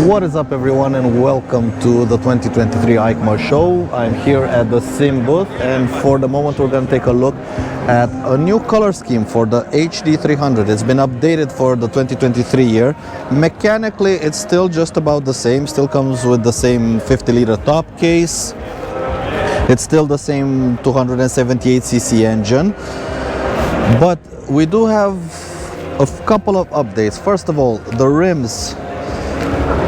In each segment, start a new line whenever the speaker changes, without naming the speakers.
What is up, everyone, and welcome to the 2023 Eicma show. I'm here at the Sym booth, and for the moment we're going to take a look at a new color scheme for the HD300. It's been updated for the 2023 year. Mechanically it's still just about the same, still comes with the same 50-liter top case. It's still the same 278cc engine, but we do have a couple of updates. First of all, the rims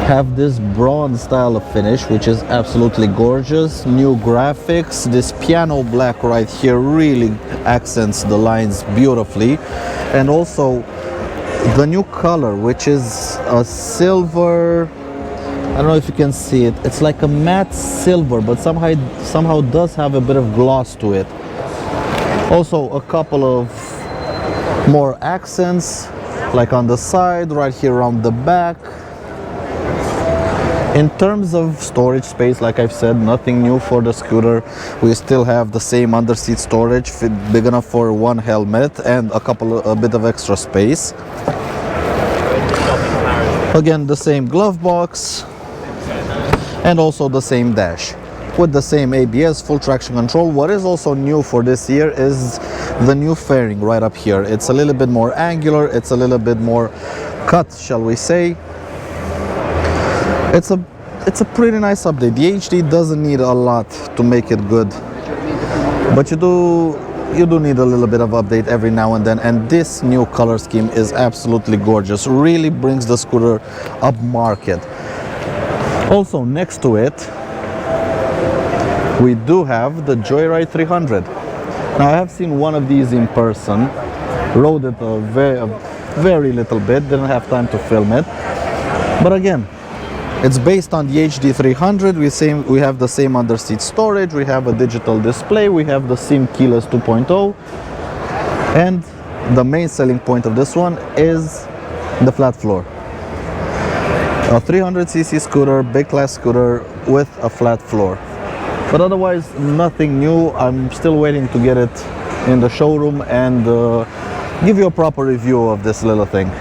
have this bronze style of finish, which is absolutely gorgeous. New graphics. This piano black right here really accents the lines beautifully, and also the new color, which is a silver. I don't know if you can see it. It's like a matte silver, but somehow does have a bit of gloss to it. Also a couple of more accents, like on the side, right here around the back. In terms of storage space, like I've said, nothing new for the scooter. We still have the same underseat storage, big enough for one helmet and a bit of extra space. Again, the same glove box and also the same dash with the same ABS, full traction control. What is also new for this year is the new fairing right up here. It's a little bit more angular, it's a little bit more cut, shall we say. It's a pretty nice update. The HD doesn't need a lot to make it good, but you do need a little bit of update every now and then, and this new color scheme is absolutely gorgeous. Really brings the scooter up market. Also next to it we do have the Joyride 300. Now I have seen one of these in person, rode it a very little bit, didn't have time to film it, but again, it's based on the HD300. We have the same underseat storage, we have a digital display, we have the Sym Keyless 2.0, and the main selling point of this one is the flat floor. A 300cc scooter, big class scooter with a flat floor. But otherwise, nothing new. I'm still waiting to get it in the showroom and give you a proper review of this little thing.